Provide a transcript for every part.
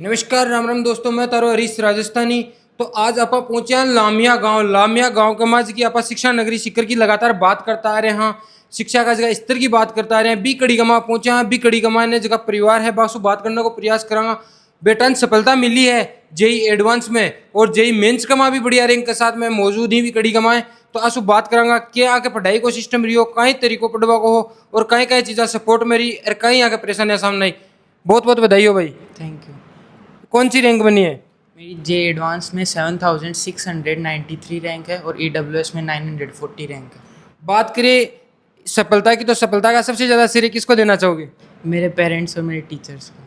नमस्कार राम राम दोस्तों, मैं तारो हरीश राजस्थानी। तो आज आप पहुंचे हैं लामिया गांव के माज की आप शिक्षा नगरी सीकर की लगातार बात करता आ रहे हैं। शिक्षा का जगह स्तर की बात करता आ रहे हैं। बी कड़ी गमा पहुंचे हैं। बी कड़ी गमा ने जगह परिवार है बासु बात करने को प्रयास करांगा। बेटा ने सफलता मिली है जेई एडवांस में और जेई मेंस कमा भी बढ़िया रैंक के साथ में मौजूद ही भी कड़ी गमाए। तो आसु बात करांगा क्या आके पढ़ाई को सिस्टम रही हो, कई तरीकों पढ़वा को हो और कई कई चीज़ा सपोर्ट में रही और कई आके परेशानियां सामने आई। बहुत बहुत बधाई हो भाई। Thank you. कौन सी रैंक बनी है? मेरी जे एडवांस में 7693 रैंक है और EWS में 940 रैंक है। बात करें सफलता की, तो सफलता का सबसे ज़्यादा श्रेय किसको देना चाहोगे? मेरे पेरेंट्स और मेरे टीचर्स को।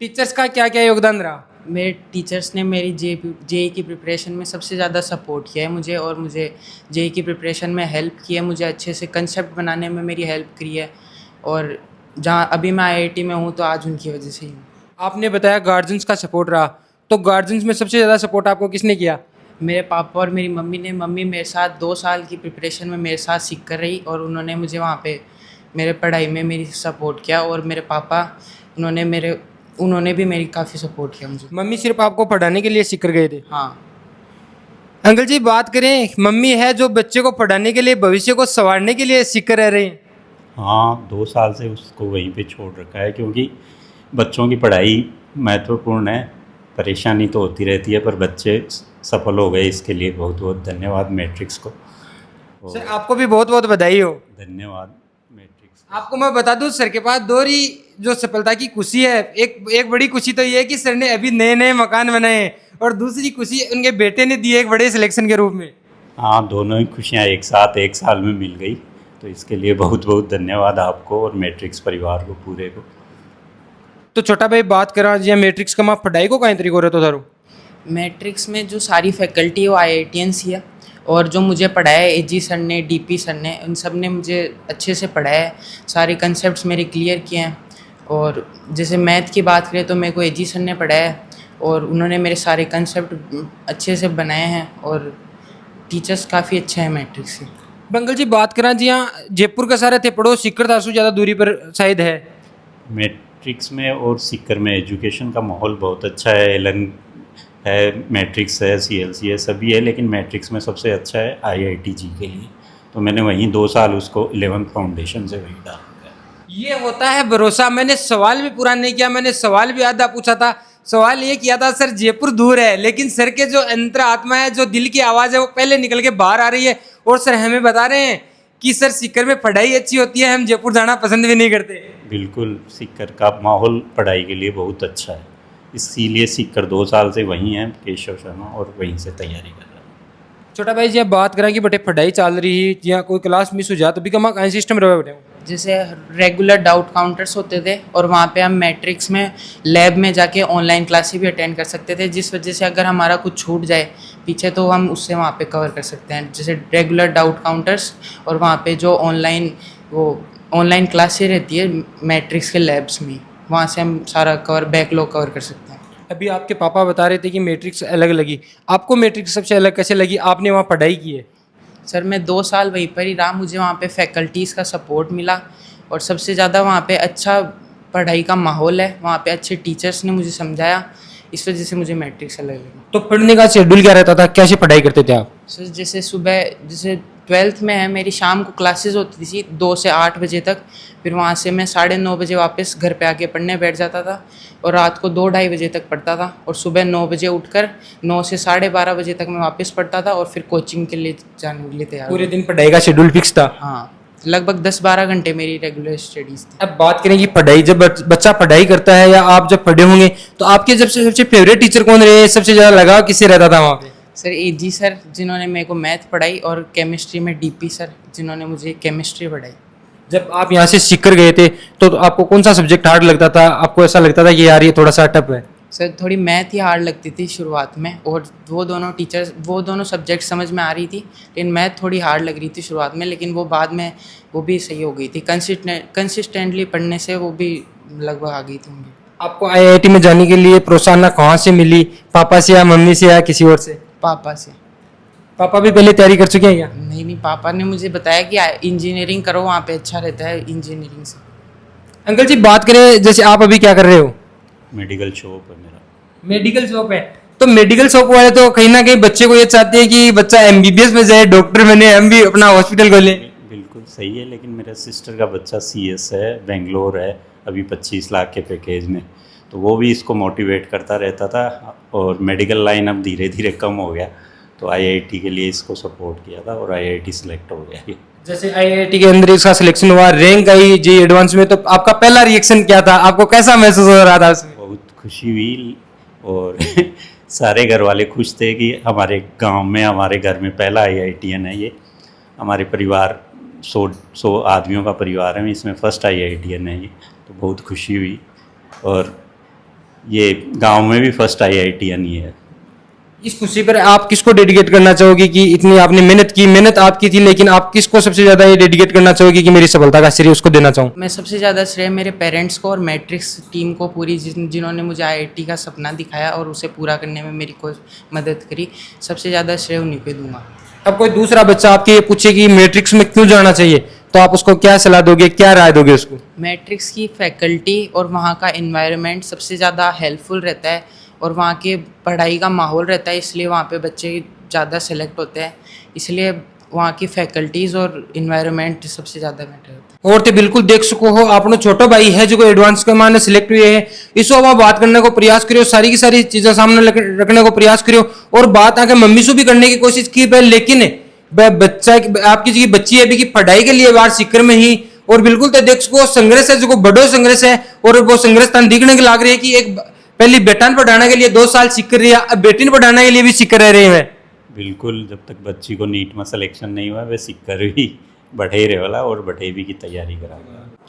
टीचर्स का क्या क्या योगदान रहा? मेरे टीचर्स ने मेरी जेई की प्रिपरेशन में सबसे ज़्यादा सपोर्ट किया है मुझे, और मुझे जेई की प्रिपरेशन में हेल्प की है। मुझे अच्छे से कंसेप्ट बनाने में मेरी हेल्प की है, और जहाँ अभी मैं IIT में हूँ तो आज उनकी वजह से ही हूँ। आपने बताया गार्जियंस का सपोर्ट रहा, तो गार्जियंस में सबसे ज़्यादा सपोर्ट आपको किसने किया? मेरे पापा और मेरी मम्मी ने। मम्मी मेरे साथ 2 साल की प्रिपरेशन में मेरे साथ सीख कर रही, और उन्होंने मुझे वहाँ पे मेरे पढ़ाई में मेरी सपोर्ट किया। और मेरे पापा उन्होंने भी मेरी काफ़ी सपोर्ट किया मुझे। मम्मी सिर्फ आपको पढ़ाने के लिए सीख कर गए थे? हाँ। अंकल जी, बात करें मम्मी है जो बच्चे को पढ़ाने के लिए, भविष्य को संवारने के लिए सीख कर रह रही हैं। हाँ, 2 साल से उसको वहीं पे छोड़ रखा है, क्योंकि बच्चों की पढ़ाई महत्वपूर्ण है। परेशानी तो होती रहती है, पर बच्चे सफल हो गए, इसके लिए बहुत बहुत धन्यवाद मैट्रिक्स को। सर आपको भी बहुत बहुत बधाई हो। धन्यवाद मैट्रिक्स। आपको मैं बता दूं, सर के पास दोहरी जो सफलता की खुशी है, एक बड़ी खुशी तो ये है कि सर ने अभी नए नए मकान बनाए हैं, और दूसरी खुशी उनके बेटे ने दी है एक बड़े सिलेक्शन के रूप में। हाँ, दोनों ही खुशियाँ एक साथ एक साल में मिल गई, तो इसके लिए बहुत बहुत धन्यवाद आपको और मैट्रिक्स परिवार को पूरे को। तो छोटा भाई बात करा जी मैट्रिक्स का, माँ पढ़ाई को कहीं तरीको रहता था? मैट्रिक्स में जो सारी फैकल्टी है वो IITians ही है, और जो मुझे पढ़ाया है AG सर ने, DP सर ने, उन सब ने मुझे अच्छे से पढ़ाया है। सारे कंसेप्ट्स मेरे क्लियर किए हैं। और जैसे मैथ की बात करें तो मेरे को AG सर ने पढ़ाया है, और उन्होंने मेरे सारे कंसेप्ट अच्छे से बनाए हैं, और टीचर्स काफ़ी अच्छे हैं मैट्रिक्स के। बंगल जी बात करा जी, हाँ जयपुर का सारे थे पढ़ो, सीकर तासु ज़्यादा दूरी पर शायद है। मैट्रिक्स में और सीकर में एजुकेशन का माहौल बहुत अच्छा है। एलन है, मैट्रिक्स है, CLC है, सभी है, लेकिन मैट्रिक्स में सबसे अच्छा है IIT जी के लिए। तो मैंने वहीं 2 साल उसको 11th फाउंडेशन से वहीं डाला है। ये होता है भरोसा। मैंने सवाल भी पूरा नहीं किया, मैंने सवाल भी आधा पूछा था। सवाल ये किया था सर जयपुर दूर है, लेकिन सर के जो अंतर आत्मा है, जो दिल की आवाज़ है, वो पहले निकल के बाहर आ रही है। और सर हमें बता रहे हैं कि सर सीकर में पढ़ाई अच्छी होती है, हम जयपुर जाना पसंद भी नहीं करते। बिल्कुल, सीकर का माहौल पढ़ाई के लिए बहुत अच्छा है, इसीलिए सीकर 2 साल से वहीं है केशव शर्मा, और वहीं से तैयारी कर रहा है। छोटा भाई जी बात करें कि बटे पढ़ाई चल रही है या कोई क्लास मिस हो जाए तो भी कमा कहीं सिस्टम रहे बटे? जैसे रेगुलर डाउट काउंटर्स होते थे, और वहाँ पे हम मैट्रिक्स में लैब में जाके ऑनलाइन क्लासेस भी अटेंड कर सकते थे, जिस वजह से अगर हमारा कुछ छूट जाए पीछे तो हम उससे वहाँ पे कवर कर सकते हैं। जैसे रेगुलर डाउट काउंटर्स, और वहाँ पे जो ऑनलाइन क्लासेस रहती है मैट्रिक्स के लैब्स में, वहाँ से हम सारा बैकलॉग कवर कर सकते हैं। अभी आपके पापा बता रहे थे कि मैट्रिक्स अलग लगी, आपको मैट्रिक्स सबसे अलग कैसे लगी? आपने वहाँ पढ़ाई की है? सर मैं 2 साल वहीं पर ही रहा, मुझे वहाँ पे फैकल्टीज़ का सपोर्ट मिला, और सबसे ज़्यादा वहाँ पे अच्छा पढ़ाई का माहौल है, वहाँ पे अच्छे टीचर्स ने मुझे समझाया, इस वजह से मुझे मैट्रिक्स अलग लगा। तो पढ़ने का शेड्यूल क्या रहता था, कैसे पढ़ाई करते थे आप? सर जैसे सुबह, जैसे 12th में है, मेरी शाम को क्लासेस होती थी 2 से 8 बजे तक, फिर वहाँ से मैं 9:30 बजे वापस घर पे आके पढ़ने बैठ जाता था, और रात को 2-2:30 बजे तक पढ़ता था, और सुबह 9 बजे उठकर 9 से 12:30 बजे तक मैं वापस पढ़ता था, और फिर कोचिंग के लिए जाने के लिए तैयार। पूरे दिन पढ़ाई का शेड्यूल फिक्स था? हाँ, लगभग 10-12 घंटे मेरी रेगुलर स्टडीज़ थी। अब बात करें कि पढ़ाई, जब बच्चा पढ़ाई करता है या आप जब पढ़े होंगे, तो आपके जब से सबसे फेवरेट टीचर कौन रहे, सबसे ज़्यादा लगाव किससे रहता था वहाँ पे? सर AG सर, जिन्होंने मेरे को मैथ पढ़ाई, और केमिस्ट्री में DP सर, जिन्होंने मुझे केमिस्ट्री पढ़ाई। जब आप यहाँ से सीकर गए थे तो आपको कौन सा सब्जेक्ट हार्ड लगता था? आपको ऐसा लगता था कि यार ये थोड़ा सा टफ है? सर थोड़ी मैथ ही हार्ड लगती थी शुरुआत में, और वो दोनों सब्जेक्ट समझ में आ रही थी, लेकिन मैथ थोड़ी हार्ड लग रही थी शुरुआत में, लेकिन वो बाद में वो भी सही हो गई थी। कंसिस्टेंटली पढ़ने से वो भी लगभग आ गई थी मुझे। आपको IIT में जाने के लिए प्रोत्साहन कहाँ से मिली? पापा से या मम्मी से या किसी और से? पापा से। पापा भी पहले तैयारी कर चुके हैं क्या? नहीं, पापा ने मुझे बताया कि इंजीनियरिंग करो, वहाँ पे अच्छा रहता है इंजीनियरिंग से। अंकल जी बात करें, जैसे आप अभी क्या कर रहे हो? मेडिकल शॉप है मेरा। मेडिकल शॉप है, तो मेडिकल शॉप वाले तो कहीं ना कहीं बच्चे को ये चाहते हैं कि बच्चा एमबीबीएस में जाए, डॉक्टर बने, हम भी अपना हॉस्पिटल खोलें। बिल्कुल सही है, लेकिन मेरे सिस्टर का बच्चा सीएस है, बेंगलोर है, अभी 25 लाख के पैकेज में, तो वो भी इसको मोटिवेट करता रहता था। और मेडिकल लाइन अब धीरे धीरे कम हो गया, तो आईआईटी के लिए इसको सपोर्ट किया था और आईआईटी सिलेक्ट हो गया ये। जैसे आईआईटी के अंदर इसका सिलेक्शन हुआ, रैंक आई जी एडवांस में, तो आपका पहला रिएक्शन क्या था? आपको कैसा महसूस हो रहा था उसमें? बहुत खुशी हुई और सारे घर वाले खुश थे कि हमारे गांव में, हमारे घर में पहला आईआईटीएन है ये। हमारे परिवार 100 आदमियों का परिवार है, इसमें फर्स्ट आईआईटीएन है ये, तो बहुत खुशी हुई। और ये गांव में भी फर्स्ट आईआईटीएन ही है। इस खुशी पर आप किसको डेडिकेट करना चाहोगे कि इतनी आपने मेहनत की, मेहनत आपकी थी, लेकिन आप किसको सबसे ज्यादा ये डेडिकेट करना चाहोगे कि मेरी सफलता का श्रेय उसको देना चाहूँ? मैं सबसे ज़्यादा श्रेय मेरे पेरेंट्स को और मैट्रिक्स टीम को पूरी, जिन्होंने मुझे आईआईटी का सपना दिखाया और उसे पूरा करने में मेरी कोई मदद करी, सबसे ज़्यादा श्रेय उन्हीं को दूंगा। अब कोई दूसरा बच्चा आपके ये पूछे कि मैट्रिक्स में क्यों जाना चाहिए, तो आप उसको क्या सलाह दोगे, क्या राय दोगे उसको? मैट्रिक्स की फैकल्टी और वहाँ का इन्वायरमेंट सबसे ज़्यादा हेल्पफुल रहता है और वहाँ के पढ़ाई का माहौल रहता है, इसलिए वहाँ पे बच्चे ज़्यादा सेलेक्ट होते हैं, इसलिए वहाँ की फैकल्टीज़ और इन्वायरमेंट सबसे ज़्यादा मैटर होता है। और तो बिल्कुल देख सको हो, आपने छोटा भाई है जो एडवांस के माने सिलेक्ट हुए हैं, इसको आप बात करने को प्रयास करियो, सारी की सारी चीजें सामने रखने को प्रयास करियो, और बात आके मम्मी से भी करने की कोशिश की भाई, लेकिन बच्चा आपकी जो बच्ची है अभी की पढ़ाई के लिए बाहर सीकर में ही, और बिल्कुल तो देख सको संघर्ष है जो बड़ो संघर्ष है, और वो संघर्ष तन दिखने के लाग रही है कि एक पहली बेटा ने पढ़ाने के लिए 2 साल सीख कर रही है, अब बेटी ने पढ़ाने के लिए भी सीख कर रह रही है। बिल्कुल, जब तक बच्ची को नीट में सिलेक्शन नहीं हुआ वे सीकर भी बढ़े रहे वाला और बढ़े भी की तैयारी करा।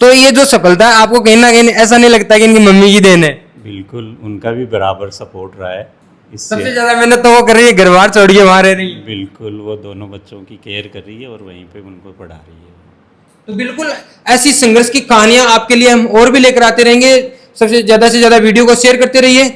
तो ये जो सफलता है आपको कहीं ना कहीं ऐसा नहीं लगता कि इनकी मम्मी की देन है? बिल्कुल, उनका भी बराबर सपोर्ट रहा है इससे। सबसे ज्यादा मेहनत तो वो कर रही है, घर बार छोड़ के वहां रह रही है। बिल्कुल, वो दोनों बच्चों की केयर कर रही है और वहीं पे उनको पढ़ा रही है। तो बिल्कुल ऐसी संघर्ष की कहानियां आपके लिए हम और भी लेकर आते रहेंगे। सबसे ज्यादा से ज्यादा वीडियो को शेयर करते रहिए।